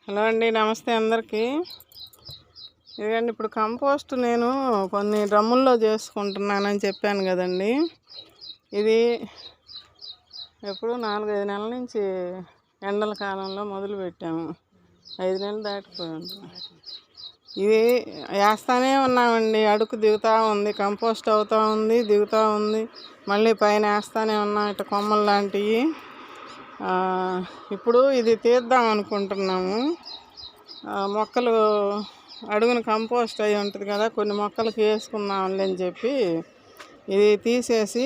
Hello అండి, నమస్తే అందరికీ. ఇదిగండి, ఇప్పుడు కంపోస్ట్ నేను కొన్ని డ్రమ్ముల్లో చేసుకుంటున్నానని చెప్పాను కదండి. ఇది ఎప్పుడు 4-5 నెలల నుంచి ఎండల కాలంలో మొదలు పెట్టాము. 5 నెలలు దాటిపోయాం. ఇది వేస్తానే ఉన్నామండి. అడుగు దిగుతూ ఉంది, కంపోస్ట్ అవుతూ ఉంది, దిగుతూ ఉంది. మళ్ళీ పైన వేస్తానే ఉన్నాం ఇట్లా కొమ్మలు లాంటివి. ఇప్పుడు ఇది తీద్దాం అనుకుంటున్నాము. మొక్కలు అడుగున కంపోస్ట్ అయి ఉంటుంది కదా, కొన్ని మొక్కలకి వేసుకుందాంలే అని చెప్పి ఇది తీసేసి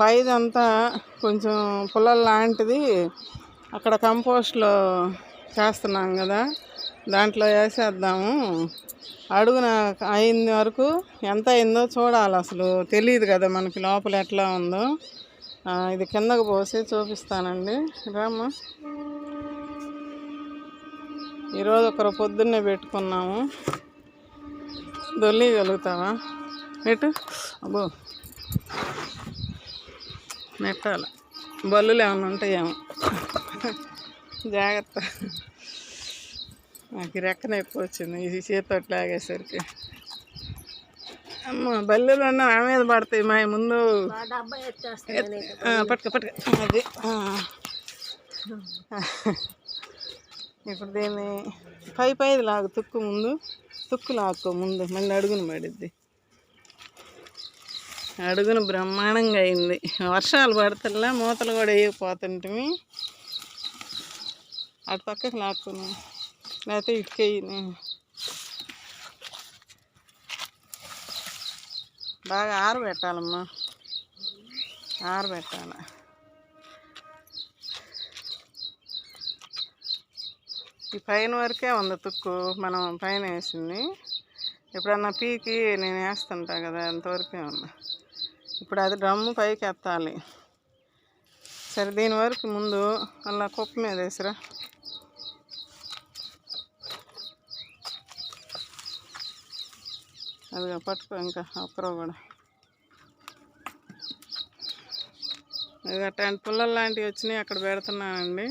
పైదంతా కొంచెం పుల్లల లాంటిది అక్కడ కంపోస్ట్లో చేస్తున్నాం కదా, దాంట్లో వేసేద్దాము. అడుగున అయింది వరకు ఎంత అయిందో చూడాలి, అసలు తెలియదు కదా మనకి లోపల ఎట్లా ఉందో. ఇది కిందకు పోసి చూపిస్తానండి. రామ్మా, ఈరోజు ఒకరు పొద్దున్నే పెట్టుకున్నాము. దొల్లిగలుగుతావా నెట్టు? అబ్బో, నెట్టాల బల్లులు ఏమైనా ఉంటాయేమో, జాగ్రత్త. నాకు రెక్క నొప్పి వచ్చింది ఇది చేతితో లాగేసరికి. అమ్మ, బల్లులు ఉన్నా నా మీద పడతాయి మా ముందు. పట్టుక అది. ఇప్పుడు దీన్ని పైది లాగు, తుక్కు లాక్కో ముందు, మళ్ళీ అడుగును పడిద్ది. అడుగును బ్రహ్మాండంగా అయింది. వర్షాలు పడతల్లా, మూతలు కూడా వేయకపోతుంటిమి. అటు పక్కకి లాక్కును, లేకపోతే ఇటుకెయ్యి. బాగా ఆరబెట్టాలమ్మా, ఆరబెట్టాలి. ఈ పైన వరకే ఉంది తుక్కు, మనం పైన వేసింది. ఎప్పుడన్నా పీకి నేను వేస్తుంటా కదా, అంతవరకే ఉంది. ఇప్పుడు అది డ్రమ్ము పైకి ఎత్తాలి. సరే, దీని వరకు ముందు అలా కుప్ప మీద వేసిరా. అదిగా పట్టుకో, ఇంకా ఒక్కరో కూడా. అది అట్లాంటి పుల్లలు లాంటివి వచ్చినాయి, అక్కడ పెడుతున్నానండి.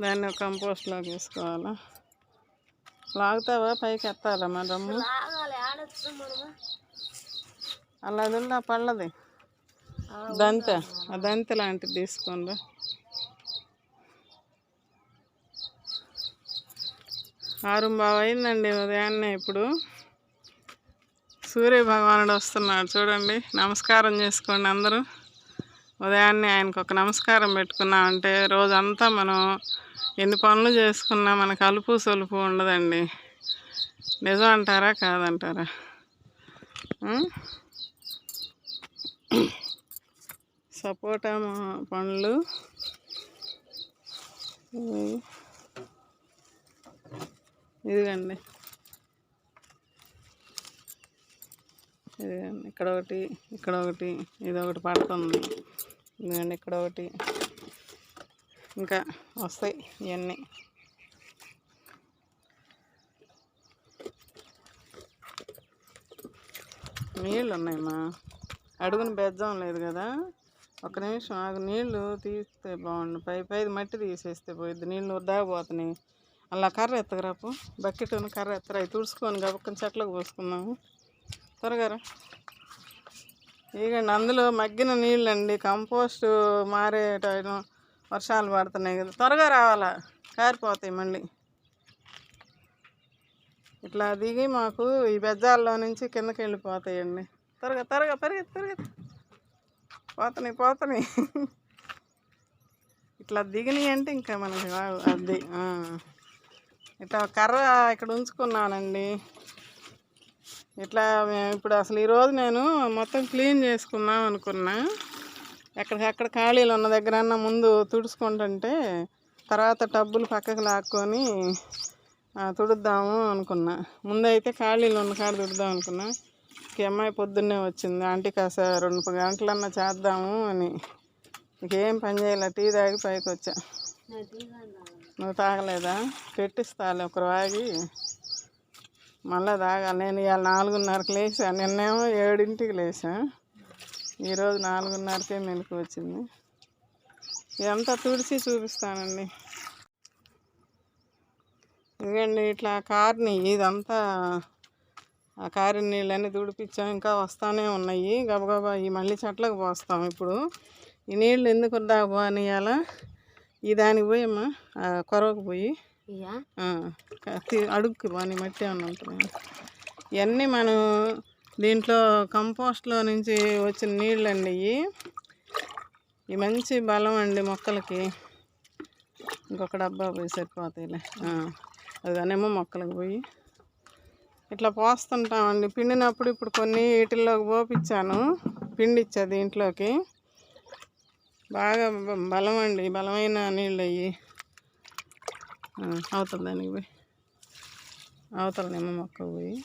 దాన్ని కంపోస్ట్లోకి వేసుకోవాలా. లాగుతావా? పైకి ఎత్తాలమ్మా డ్రమ్ము. అలా అదిలా పళ్ళది దంతె, ఆ దంతె లాంటిది తీసుకోండి. ఆరుంబావు అయిందండి ఉదయాన్నే. ఇప్పుడు సూర్య భగవానుడు వస్తున్నాడు చూడండి. నమస్కారం చేసుకోండి అందరూ. ఉదయాన్నే ఆయనకు ఒక నమస్కారం పెట్టుకున్నామంటే రోజంతా మనం ఎన్ని పనులు చేసుకున్నా మనకు అలుపు సొలుపు ఉండదండి. నిజం అంటారా కాదంటారా? సపోటా పండ్లు ఇదిగండి, ఇదిగండి. ఇక్కడ ఒకటి, ఇక్కడ ఒకటి, ఇది ఒకటి పడుతుంది. ఇదిగండి, ఇక్కడ ఒకటి, ఇంకా వస్తాయి ఇవన్నీ. నీళ్ళు ఉన్నాయమ్మా, అడుగున బెజ్జం లేదు కదా. ఒక్క నిమిషం ఆగు, నీళ్ళు తీస్తే బాగుండు. పైది మట్టి తీసేస్తే పోయిద్ది, నీళ్ళు వద్దాకపోతున్నాయి. అలా కర్ర ఎత్తగరాపు, బకెట్ను కర్ర ఎత్తరా, అవి తుడుచుకొని గబక్కని చెట్లకు పోసుకుందాము. త్వరగా రా. ఇదిగండి, అందులో మగ్గిన నీళ్ళండి. కంపోస్ట్ మారే టైం, వర్షాలు పడుతున్నాయి కదా, త్వరగా రావాలా, కారిపోతాయి మళ్ళీ. ఇట్లా దిగి మాకు ఈ బెజ్జాల్లో నుంచి కిందకి వెళ్ళిపోతాయండి. త్వరగా త్వరగా పరిగెత్తి పోతున్నాయి. ఇట్లా దిగినాయి అంటే ఇంకా మనకి రావు. అది ఇట్లా కర్ర ఇక్కడ ఉంచుకున్నానండి. ఇట్లా ఇప్పుడు అసలు ఈరోజు నేను మొత్తం క్లీన్ చేసుకుందాం అనుకున్నా. ఎక్కడికక్కడ ఖాళీలు ఉన్న దగ్గరన్నా ముందు తుడుచుకుంటుంటే తర్వాత టబ్బులు పక్కకు లాక్కొని తుడుద్దాము అనుకున్నా. ముందైతే ఖాళీలు ఉన్న కాడ తుడుద్దాం అనుకున్నా. ఈ అమ్మాయి పొద్దున్నే వచ్చింది, ఆంటీ కాస్త 2 గంటలన్నా చేద్దాము అని. ఇంకేం పని చేయాలి, టీ తాగి పైకి వచ్చా. నువ్వు తాగలేదా? పెట్టిస్తాలే, ఒకరు ఆగి మళ్ళీ తాగాలి. నేను ఇవాళ 4:30కి లేచా, నిన్నేమో 7ంటికి లేచా. ఈరోజు 4:30కే మెలకు వచ్చింది. ఇదంతా తుడిచి చూపిస్తానండి. ఇదిగండి ఇట్లా కారుని ఇదంతా ఆ కారు నీళ్ళన్నీ తుడిపించాం, ఇంకా వస్తూనే ఉన్నాయి. గబగబా ఈ మళ్ళీ చెట్లకు పోస్తాం. ఇప్పుడు ఈ నీళ్ళు ఎందుకు దాకా పోనీయాల, ఈ దానికి పోయి అమ్మా కొరవకు పోయి అడుగుకి పోని మట్టి ఏమన్నా ఉంటుంది. ఇవన్నీ మనం దీంట్లో కంపోస్ట్లో నుంచి వచ్చిన నీళ్ళు అండి. ఇవి మంచి బలం అండి మొక్కలకి. ఇంకొక డబ్బా పోయి సరిపోతాయిలే. అదిగానేమో మొక్కలకు పోయి ఇట్లా పోస్తుంటామండి. పిండినప్పుడు ఇప్పుడు కొన్ని వీటిల్లోకి పోపించాను, పిండి ఇచ్చా దీంట్లోకి. బాగా బలం అండి, బలమైన నీళ్ళు అయ్యి. అవతల దానికి పోయి అవతల నిమ్మ మొక్కకు పోయి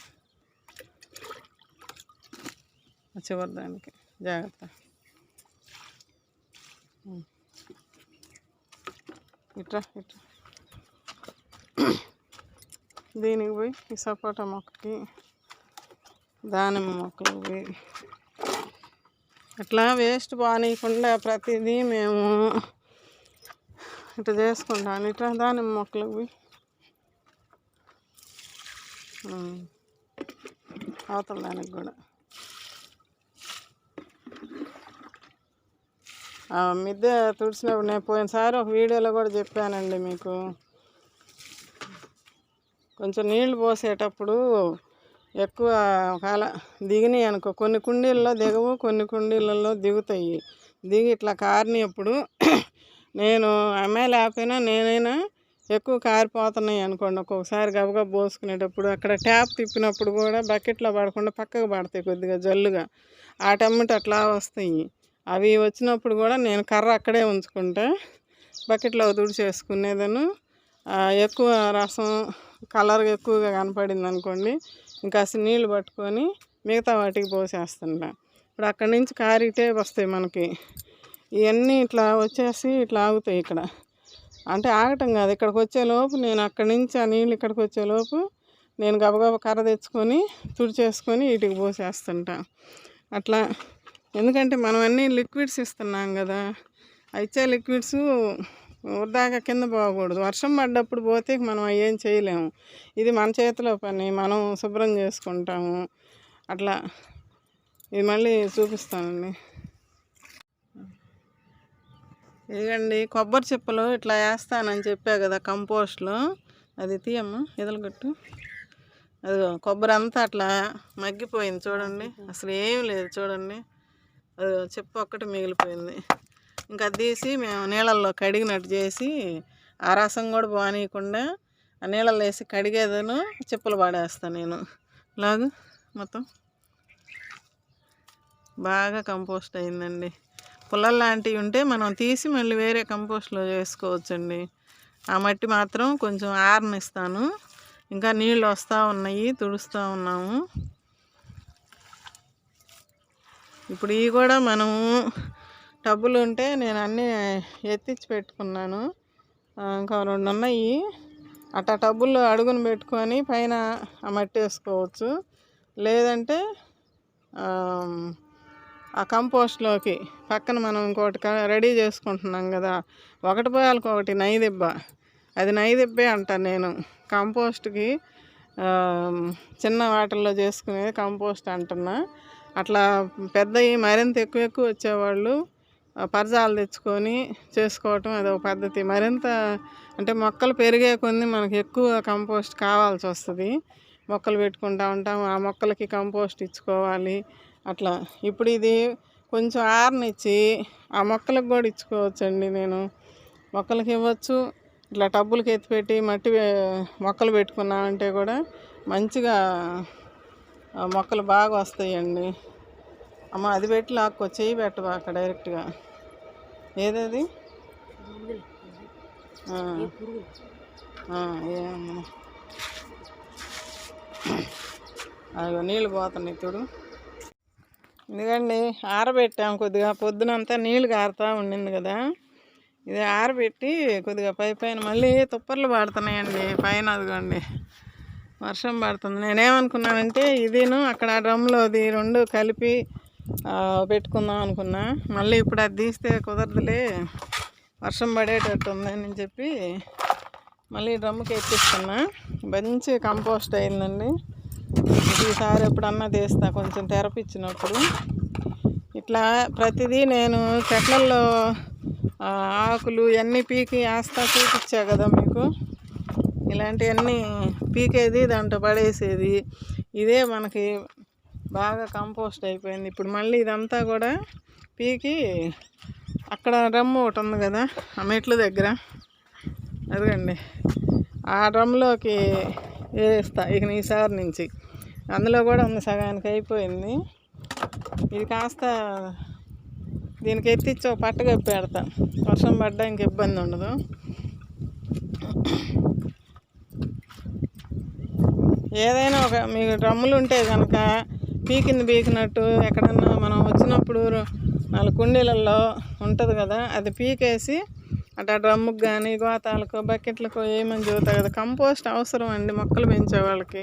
చివరి దానికి జాగ్రత్త. ఇట్రా ఇట్రా దీనికి పోయి ఈ సపోటా మొక్కకి, దానిమ్మ మొక్కలకు పోయి అట్లా వేస్ట్ బాగానేయకుండా ప్రతిదీ మేము ఇట్లా చేసుకుంటాను. ఇట్లా దానిమ్మ మొక్కలకు పోయి అవతల దానికి కూడా మిద్దె తుడిచినప్పుడు నేను పోయినసారి ఒక వీడియోలో కూడా చెప్పానండి మీకు. కొంచెం నీళ్లు పోసేటప్పుడు ఎక్కువ కాల దిగినాయి అనుకో, కొన్ని కుండీల్లో దిగవు, కొన్ని కుండీలలో దిగుతాయి. దిగి ఇట్లా కారినప్పుడు నేను అమ్మాయి లేకపోయినా నేనైనా ఎక్కువ కారిపోతున్నాయి అనుకోండి. ఒక్కొక్కసారి గబగబ పోసుకునేటప్పుడు అక్కడ ట్యాప్ తిప్పినప్పుడు కూడా బకెట్లో పడకుండా పక్కకు పడతాయి కొద్దిగా జల్లుగా, ఆటమ్మటి అట్లా వస్తాయి. అవి వచ్చినప్పుడు కూడా నేను కర్ర అక్కడే ఉంచుకుంటా, బకెట్లో తుడిచేసుకునేదాను. ఎక్కువ రసం కలర్ ఎక్కువగా కనపడింది అనుకోండి, ఇంకా అసలు నీళ్ళు పట్టుకొని మిగతా వాటికి పోసేస్తుంటా. ఇప్పుడు అక్కడి నుంచి కారితే వస్తాయి మనకి. ఇవన్నీ ఇట్లా వచ్చేసి ఇట్లా ఆగుతాయి ఇక్కడ. అంటే ఆగటం కాదు, ఇక్కడికి వచ్చేలోపు నేను అక్కడి నుంచి ఆ నీళ్ళు ఇక్కడికి వచ్చేలోపు నేను గబగబా కర్ర తెచ్చుకొని తుడిచేసుకొని వీటికి పోసేస్తుంటా అట్లా. ఎందుకంటే మనం అన్నీ లిక్విడ్స్ ఇస్తున్నాం కదా, ఇచ్చే లిక్విడ్స్ వృధాగా కింద పోకూడదు. వర్షం పడ్డప్పుడు పోతే మనం ఏం చేయలేము. ఇది మన చేతిలో పని, మనం శుభ్రం చేసుకుంటాము అట్లా. ఇది మళ్ళీ చూపిస్తానండి. ఇదిగండి కొబ్బరి చిప్పలు ఇట్లా వేస్తానని చెప్పా కదా కంపోస్ట్లో, అది తీయమ్మా ఎదలగట్టు. అదిగో కొబ్బరి అంతా అట్లా మగ్గిపోయింది చూడండి, అసలు ఏం లేదు చూడండి. అది చిప్ప ఒక్కటి మిగిలిపోయింది. ఇంకా తీసి మేము నీళ్ళల్లో కడిగినట్టు చేసి ఆ రసం కూడా పోనీయకుండా ఆ నీళ్ళల్లో వేసి కడిగేదను చిప్పలు పడేస్తాను నేను. లాగు మొత్తం బాగా కంపోస్ట్ అయిందండి. పుల్లలు లాంటివి ఉంటే మనం తీసి మళ్ళీ వేరే కంపోస్ట్లో చేసుకోవచ్చండి. ఆ మట్టి మాత్రం కొంచెం ఆరనిస్తాను. ఇంకా నీళ్ళు వస్తూ ఉన్నాయి, తుడుస్తూ ఉన్నాము. ఇప్పుడు ఇవి కూడా మనము టబ్బులు ఉంటే నేను అన్నీ ఎత్తిచ్చి పెట్టుకున్నాను. ఇంకా 2 ఉన్నాయి. అట్టా టబ్బుల్లో అడుగును పెట్టుకొని పైన ఆ మట్టి వేసుకోవచ్చు. లేదంటే ఆ కంపోస్ట్లోకి పక్కన మనం ఇంకోటి రెడీ చేసుకుంటున్నాం కదా, ఒకటి పోయాలకు ఒకటి నైదిబ్బ, అది నైదిబ్బే అంటాను నేను. కంపోస్ట్కి చిన్న వాటర్లో చేసుకునేది కంపోస్ట్ అంటున్నా. అట్లా పెద్దవి మరింత ఎక్కువ వచ్చేవాళ్ళు పరజాలు తెచ్చుకొని చేసుకోవటం అదొక పద్ధతి. మరింత అంటే మొక్కలు పెరిగే కొన్ని మనకి ఎక్కువ కంపోస్ట్ కావాల్సి వస్తుంది. మొక్కలు పెట్టుకుంటూ ఉంటాం, ఆ మొక్కలకి కంపోస్ట్ ఇచ్చుకోవాలి అట్లా. ఇప్పుడు ఇది కొంచెం ఆరనిచ్చి ఆ మొక్కలకు కూడా ఇచ్చుకోవచ్చండి. నేను మొక్కలకి ఇవ్వచ్చు, ఇట్లా టబ్బులకి ఎత్తిపెట్టి మట్టి మొక్కలు పెట్టుకున్నామంటే కూడా మంచిగా మొక్కలు బాగా వస్తాయండి. అమ్మ అది పెట్టి లాక్కో, చెయ్యి పెట్టబాక డైరెక్ట్గా. ఏదది అదిగో నీళ్ళు పోతున్నాయి చూడు. ఎందుకండి ఆరబెట్టాము కొద్దిగా, పొద్దునంతా నీళ్ళు కారుతూ ఉండింది కదా, ఇది ఆరబెట్టి కొద్దిగా పైన మళ్ళీ తుప్పర్లు పడుతున్నాయండి పైన. అదిగోండి వర్షం పడుతుంది. నేనేమనుకున్నానంటే ఇదిను అక్కడ డ్రమ్లోది 2 కలిపి పెట్టుకుందాం అనుకున్నా. మళ్ళీ ఇప్పుడు అది తీస్తే కుదరదులే, వర్షం పడేటట్టు ఉందని చెప్పి మళ్ళీ డ్రమ్ముకి ఎత్తిస్తున్నా. మంచి కంపోస్ట్ అయిందండి. ఈసారి ఎప్పుడన్నా తీస్తా కొంచెం తెరపిచ్చినప్పుడు. ఇట్లా ప్రతిదీ నేను చెట్లల్లో ఆకులు ఇవన్నీ పీకి వేస్తా చూపించా కదా మీకు. ఇలాంటివన్నీ పీకేది దాంట్లో పడేసేది. ఇదే మనకి బాగా కంపోస్ట్ అయిపోయింది. ఇప్పుడు మళ్ళీ ఇదంతా కూడా పీకి అక్కడ డ్రమ్ము ఒకటి ఉంది కదా ఆ మెట్ల దగ్గర, అదిగండి ఆ డ్రమ్లోకి వేస్తా ఇక ఈసారి నుంచి. అందులో కూడా ఉంది, సగానికి అయిపోయింది. ఇది కాస్త దీనికి ఎత్తిచ్చి ఒక పట్ట కప్పి పెడతా, వర్షం పడ్డా ఇంక ఇబ్బంది ఉండదు. ఏదైనా ఒక మీకు డ్రమ్ములు ఉంటే కనుక పీకినట్టు ఎక్కడన్నా మనం వచ్చినప్పుడు 4 కుండీలలో ఉంటుంది కదా, అది పీకేసి అట్లా డ్రమ్ముకు కానీ గోతాలకు బకెట్లకు ఏమని చెబుతాయి కదా. కంపోస్ట్ అవసరం అండి మొక్కలు పెంచే వాళ్ళకి.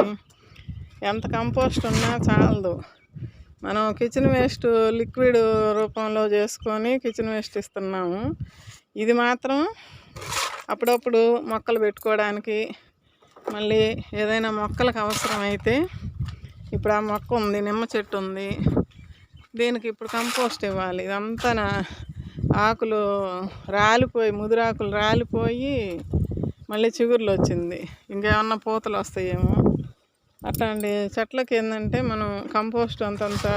ఎంత కంపోస్ట్ ఉన్నా చాలదు. మనం కిచెన్ వేస్ట్ లిక్విడ్ రూపంలో చేసుకొని కిచెన్ వేస్ట్ ఇస్తున్నాము. ఇది మాత్రం అప్పుడప్పుడు మొక్కలు పెట్టుకోవడానికి, మళ్ళీ ఏదైనా మొక్కలకు అవసరమైతే, ఇప్పుడు ఆ మొక్క ఉంది, నిమ్మ చెట్టు ఉంది, దీనికి ఇప్పుడు కంపోస్ట్ ఇవ్వాలి. ఇదంతా ఆకులు రాలిపోయి, ముదురాకులు రాలిపోయి మళ్ళీ చిగుర్లు వచ్చింది. ఇంకేమన్నా పూతలు వస్తాయేమో. అట్లాంటి చెట్లకి ఏంటంటే మనం కంపోస్ట్ అంతంత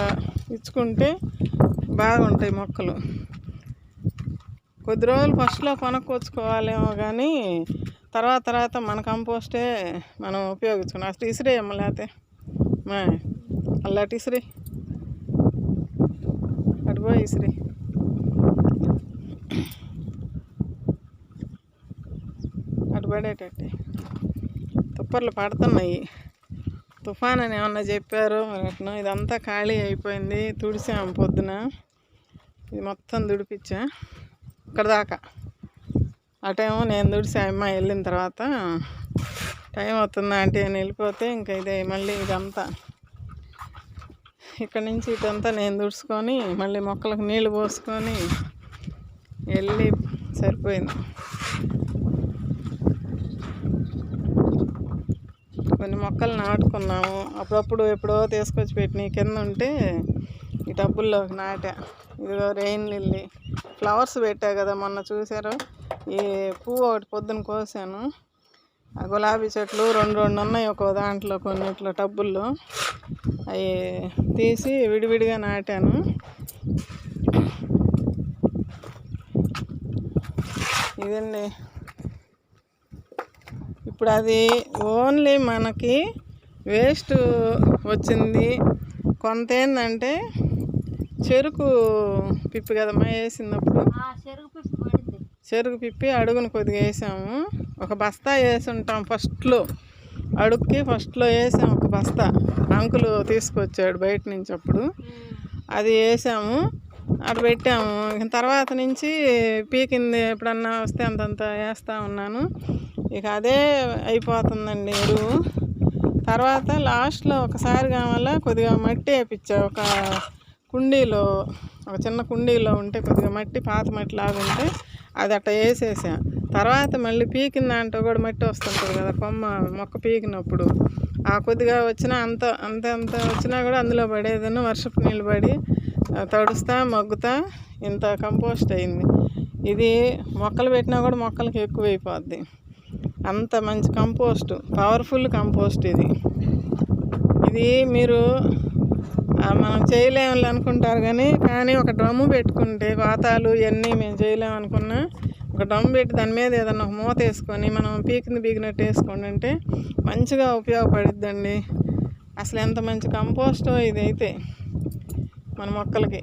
ఇచ్చుకుంటే బాగుంటాయి మొక్కలు. కొద్ది రోజులు ఫస్ట్లో కొనుక్కొచ్చుకోవాలేమో కానీ తర్వాత మన కంపోస్టే మనం ఉపయోగించుకున్నాం. అసలు ఇసిరేయమ్మ లేతే అల్లాటి ఇసిరి అటుపోయి ఇసిరి. అటు పడేటట్టే తుప్పర్లు పడుతున్నాయి. తుఫాన్ అని ఏమన్నా చెప్పారు అట్లా. ఇదంతా ఖాళీ అయిపోయింది. తుడిసాము పొద్దున, ఇది మొత్తం తుడిపించా ఇక్కడ దాకా. అటేమో నేను తుడిసా, అమ్మాయి వెళ్ళిన తర్వాత టైం అవుతుందా అంటే నేను వెళ్ళిపోతే ఇంకా ఇదే మళ్ళీ ఇదంతా ఇక్కడ నుంచి ఇదంతా నేను తుడుచుకొని మళ్ళీ మొక్కలకు నీళ్ళు పోసుకొని వెళ్ళి సరిపోయింది. కొన్ని మొక్కలు నాటుకున్నాము, అప్పుడప్పుడు ఎప్పుడో తీసుకొచ్చి పెట్టిన కింద ఉంటే ఈ టబ్బుల్లోకి నాటా. ఇదిగో రెయిన్ లిల్లీ ఫ్లవర్స్ పెట్టా కదా మొన్న చూసారు. ఈ పువ్వు ఒకటి పొద్దున కోసాను. ఆ గులాబీ చెట్లు రెండు ఉన్నాయి ఒక దాంట్లో, కొన్నిట్లో టబ్బుల్లో. అవి తీసి విడివిడిగా నాటాను. ఇదండి. ఇప్పుడు అది ఓన్లీ మనకి వేస్ట్ వచ్చింది. కొంత ఏంటంటే చెరుకు పిప్పి కదమ్మా వేసినప్పుడు, చెరుకు పిప్పి అడుగును కొద్దిగా వేసాము. ఒక బస్తా వేసి ఉంటాం ఫస్ట్లో, అడుగుకి ఫస్ట్లో వేసాము ఒక బస్తా. అంకులు తీసుకొచ్చాడు బయట నుంచి, అప్పుడు అది వేసాము, అటు పెట్టాము. తర్వాత నుంచి పీకింది ఎప్పుడన్నా వస్తే అంతంత వేస్తూ ఉన్నాను. ఇక అదే అయిపోతుందండి ఎరువు. తర్వాత లాస్ట్లో ఒకసారి కావాలా కొద్దిగా మట్టి వేయించా. ఒక కుండీలో, ఒక చిన్న కుండీలో ఉంటే కొద్దిగా మట్టి, పాత మట్టి లాగా ఉంటే అది అట్లా వేసేసా. తర్వాత మళ్ళీ పీకిన దాంట్లో కూడా మట్టి వస్తుంటుంది కదా, మొక్క పీకినప్పుడు ఆ కొద్దిగా వచ్చినా అంత వచ్చినా కూడా అందులో పడేదನ್ನು వర్షపు నీళ్ళు పడి తడుస్తా మగ్గుతా ఇంత కంపోస్ట్ అయింది. ఇది మొక్కలు పెట్టినా కూడా మొక్కలకి ఎక్కువైపోద్ది. అంత మంచి కంపోస్ట్, పవర్ఫుల్ కంపోస్ట్ ఇది. మీరు మనం చేయలేమని అనుకుంటారు కానీ ఒక డ్రమ్ము పెట్టుకుంటే, గోతాలు ఇవన్నీ మేము చేయలేము అనుకున్నా, ఒక డ్రమ్ము పెట్టి దాని మీద ఏదన్నా ఒక మూత వేసుకొని మనం పీకినట్టు వేసుకోండి అంటే మంచిగా ఉపయోగపడుద్దండి. అసలు ఎంత మంచి కంపోస్టో ఇదైతే మన మొక్కలకి.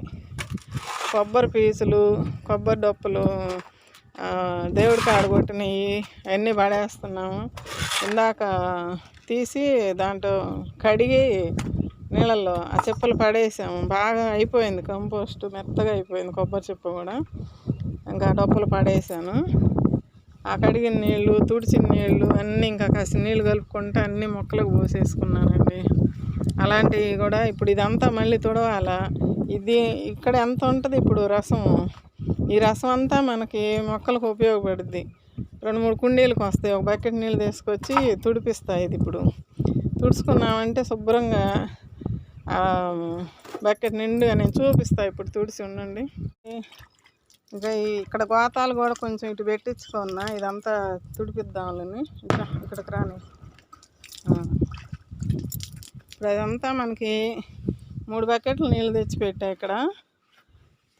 కొబ్బరి పీచులు, కొబ్బరి డొప్పలు, దేవుడికి ఆడగొట్టినవి అవన్నీ పడేస్తున్నాము. ఇందాక తీసి దాంట్లో కడిగి నీళ్ళల్లో ఆ చిప్పలు పడేసాము. బాగా అయిపోయింది కంపోస్ట్, మెత్తగా అయిపోయింది కొబ్బరి చిప్ప కూడా. ఇంకా డొప్పలు పడేసాను. ఆ కడిగిన నీళ్ళు, తుడిచిన నీళ్ళు అన్నీ ఇంకా కాస్త నీళ్ళు కలుపుకుంటూ అన్నీ మొక్కలకు పోసేసుకున్నానండి. అలాంటివి కూడా ఇప్పుడు ఇదంతా మళ్ళీ తుడవాలా. ఇది ఇక్కడ ఎంత ఉంటుంది ఇప్పుడు రసం, ఈ రసం అంతా మనకి మొక్కలకు ఉపయోగపడుద్ది. 2-3 కుండీలకు వస్తాయి. ఒక బకెట్ నీళ్ళు తీసుకొచ్చి తుడిపిస్తాయి. ఇది ఇప్పుడు తుడుచుకున్నామంటే శుభ్రంగా బకెట్ నిండుగా నేను చూపిస్తాను. ఇప్పుడు తుడిచి ఉండండి. ఇంకా ఇక్కడ గోతాలు కూడా కొంచెం ఇటు పెట్టించుకున్నా, ఇదంతా తుడిపిద్దామని. ఇక్కడికి రాని. ఇప్పుడు అదంతా మనకి 3 బకెట్లు నీళ్ళు తెచ్చిపెట్టా. ఇక్కడ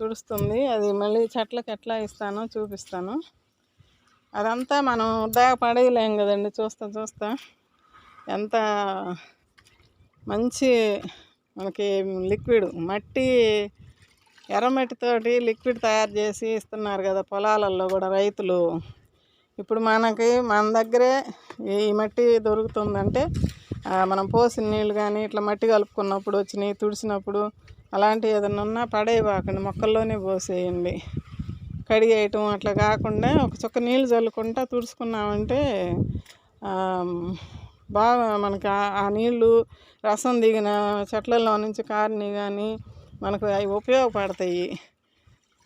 తుడుస్తుంది. అది మళ్ళీ చెట్లకి ఎట్లా ఇస్తానో చూపిస్తాను. అదంతా మనం దాకా పడేయలేం కదండి. చూస్తా ఎంత మంచి మనకి లిక్విడ్ మట్టి, ఎర్రమట్టితోటి లిక్విడ్ తయారు చేసి ఇస్తున్నారు కదా పొలాలలో కూడా రైతులు. ఇప్పుడు మన దగ్గరే ఈ మట్టి దొరుకుతుందంటే మనం పోసిన నీళ్ళు కానీ ఇట్లా మట్టి కలుపుకున్నప్పుడు వచ్చినాయి, తుడిచినప్పుడు అలాంటివి ఏదైనా ఉన్నా పడేయబాకండి, మొక్కల్లోనే పోసేయండి. కడిగేయటం అట్లా కాకుండా ఒక చుక్క నీళ్ళు చల్లుకుంటా తుడుచుకున్నామంటే బాగా మనకి ఆ నీళ్ళు రసం దిగిన చెట్లలో నుంచి కారిని కానీ మనకు అవి ఉపయోగపడతాయి.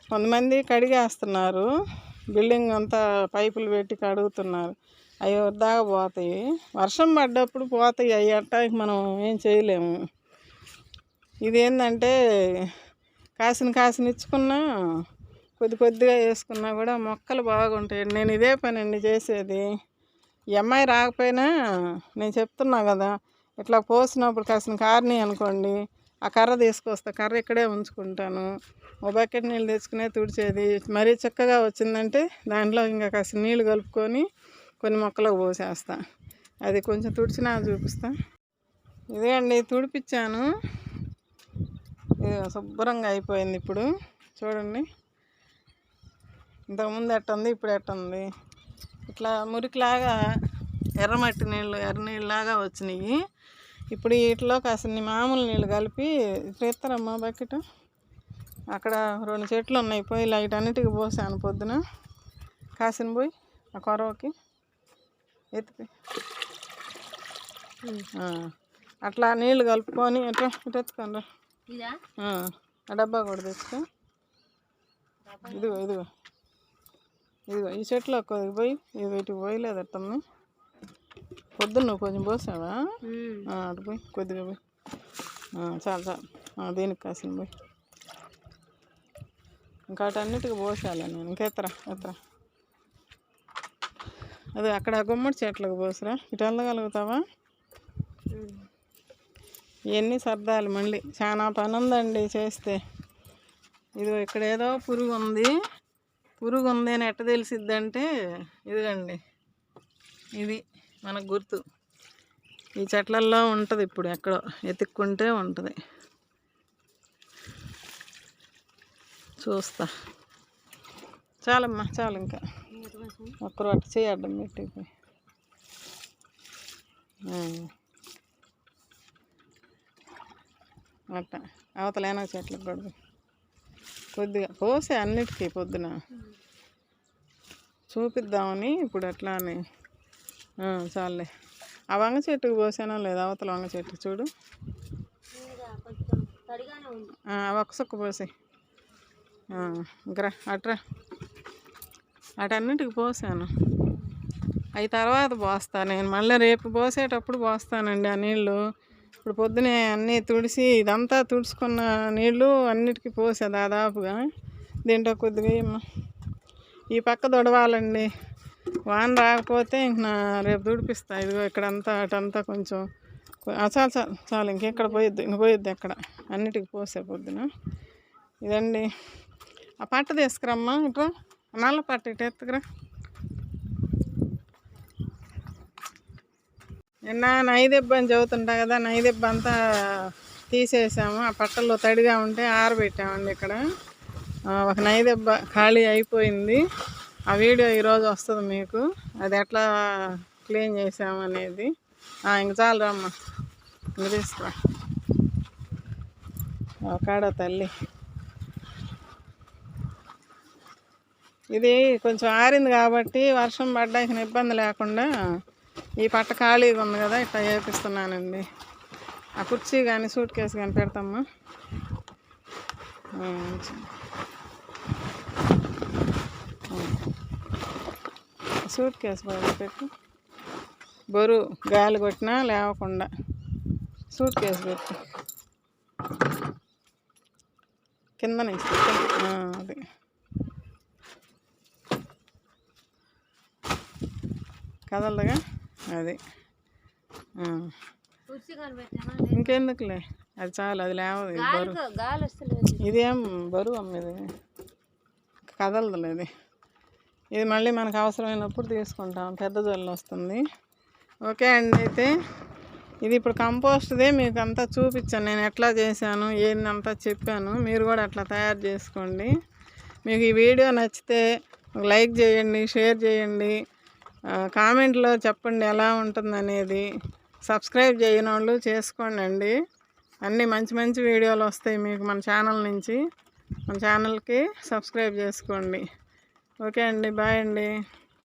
కొంతమంది కడిగేస్తున్నారు, బిల్డింగ్ అంతా పైపులు పెట్టి కడుగుతున్నారు. అవి వద్దాగా పోతాయి. వర్షం పడ్డప్పుడు పోతాయి. అవి అట్టాకి మనం ఏం చేయలేము. ఇదేంటంటే కాసిన ఇచ్చుకున్నా కొద్దిగా వేసుకున్నా కూడా మొక్కలు బాగుంటాయి. నేను ఇదే పని అండి చేసేది. ఈ అమ్మాయి రాకపోయినా నేను చెప్తున్నా కదా, ఇట్లా పోసినప్పుడు కాసిన కారిని అనుకోండి, ఆ కర్ర తీసుకొస్తా, కర్ర ఇక్కడే ఉంచుకుంటాను. ఒక బకెట్ నీళ్ళు తెచ్చుకునే తుడిచేది. మరీ చక్కగా వచ్చిందంటే దాంట్లో ఇంకా కాసిన నీళ్ళు కలుపుకొని కొన్ని మొక్కలకు పోసేస్తా. అది కొంచెం తుడిచినా చూపిస్తా. ఇదే అండి తుడిపించాను. ఇది శుభ్రంగా అయిపోయింది. ఇప్పుడు చూడండి, ఇంతకుముందు ఎట్టుంది, ఇప్పుడు ఎట్టుంది. ఇట్లా మురికిలాగా ఎర్రమట్టి నీళ్ళు, ఎర్ర నీళ్ళలాగా వచ్చినాయి. ఇప్పుడు వీటిలో కాసిన మామూలు నీళ్ళు కలిపి ఇట్లా ఎత్తారమ్మా బకెట్. అక్కడ 2 చెట్లు ఉన్నాయి, పోయి వీటన్నిటికి పోసాను పొద్దున. కాసిన పోయి ఆ కొరవకి ఎత్తిపోయి అట్లా నీళ్ళు కలుపుకొని ఇట్లా ఇటు ఎత్తుకోండి. ఆ డబ్బా కూడా తెచ్చుకో. ఇదిగో ఈ చెట్లు కొద్దిగా పోయి వీటికి పోయలేదు అట్టమ్మ. పొద్దున్న నువ్వు కొంచెం పోసావా? అటు పోయి కొద్దిగా పోయి చాలు దీనికి కాసిన పోయి ఇంకా అటన్నిటికి పోసాలి నేను. ఇంకా ఎత్తరా అది అక్కడ గుమ్మడి చెట్లకు పోసిరా. ఇటు వెళ్ళగలుగుతావా? ఇవన్నీ సర్దాలి మళ్ళీ. చాలా పని ఉందండి చేస్తే. ఇదిగో ఇక్కడ ఏదో పురుగు ఉంది అని ఎట్ట తెలిసిద్దంటే ఇదిగండి, ఇది మనకు గుర్తు. ఈ చెట్లల్లో ఉంటుంది, ఇప్పుడు ఎక్కడో ఎత్తుక్కుంటే ఉంటుంది. చూస్తా. చాలమ్మా చాలు. ఇంకా ఒక్కరు అట్ట చేయడ్డం పెట్టిపోయి అట్ట అవతలైనా చెట్లకు కూడా కొద్దిగా పోసే అన్నిటికీ పొద్దున చూపిద్దామని. ఇప్పుడు అట్లా అని చాలే. ఆ వంగ చెట్టుకు పోసానో లేదా? అవతల వంగ చెట్టు చూడు, ఒక్క సుక్క పోసి ఇంకరా అట్రా. అటన్నిటికి పోసాను. అవి తర్వాత పోస్తా నేను. మళ్ళీ రేపు పోసేటప్పుడు పోస్తానండి ఆ నీళ్ళు. ఇప్పుడు పొద్దునే అన్నీ తుడిసి ఇదంతా తుడుచుకున్న నీళ్ళు అన్నిటికీ పోసా దాదాపుగా. దీంట్లో కొద్దిగా ఈ పక్క దొడవాలండి. వాన రాకపోతే ఇంక రేపు తుడిపిస్తా. ఇదిగో ఇక్కడంతా అటంతా కొంచెం చాలు. ఇంకెక్కడ పోయిద్ది ఎక్కడ. అన్నిటికి పోసే పొద్దున. ఇదండి. ఆ పట్ట తీసుకురమ్మా. ఇట్రా నల్ల పట్ట ఇటు ఎత్తుకురా. నిన్న నైదెబ్బ అని చదువుతుంటా కదా, నైదెబ్బ అంతా తీసేసాము. ఆ పట్టల్లో తడిగా ఉంటే ఆరబెట్టామండి. ఇక్కడ ఒక నైదెబ్బ ఖాళీ అయిపోయింది. ఆ వీడియో ఈరోజు వస్తుంది మీకు, అది ఎట్లా క్లీన్ చేసామనేది. ఇంక చాలు రమ్మ, ఇంక తీసుకురా. కాడ తల్లి, ఇది కొంచెం ఆరింది కాబట్టి వర్షం పడ్డానికి ఇబ్బంది లేకుండా ఈ పట్ట ఖాళీగా ఉంది కదా, ఇట్లా చేపిస్తున్నానండి. ఆ కుర్చీ కానీ సూట్ కేసు కానీ పెడతామ్మా. సూట్ కేసు పెట్టు, బరువు గాలి కొట్టినా లేవకుండా సూట్ కేసు పెట్టు, కింద నుంచి అది కదలదుగా, అది ఇంకెందుకులే, అది చాలు, అది లేవదు. ఇదేం బరువు అమ్మ, ఇది కదలదులేదు. ఇది మళ్ళీ మనకు అవసరమైనప్పుడు తీసుకుంటాం, పెద్ద జల్లు వస్తుంది. ఓకే అండి, అయితే ఇది ఇప్పుడు కంపోస్ట్దే మీకు అంతా చూపించాను, నేను ఎట్లా చేశాను ఏందంతా చెప్పాను. మీరు కూడా అట్లా తయారు చేసుకోండి. మీకు ఈ వీడియో నచ్చితే లైక్ చేయండి, షేర్ చేయండి, కామెంట్లో చెప్పండి ఎలా ఉంటుందనేది. సబ్స్క్రైబ్ చేయని వాళ్ళు చేసుకోండి అండి. అన్నీ మంచి మంచి వీడియోలు వస్తాయి మీకు మన ఛానల్ నుంచి. మన ఛానల్కి సబ్స్క్రైబ్ చేసుకోండి. ఓకే అండి, బాయ్ అండి.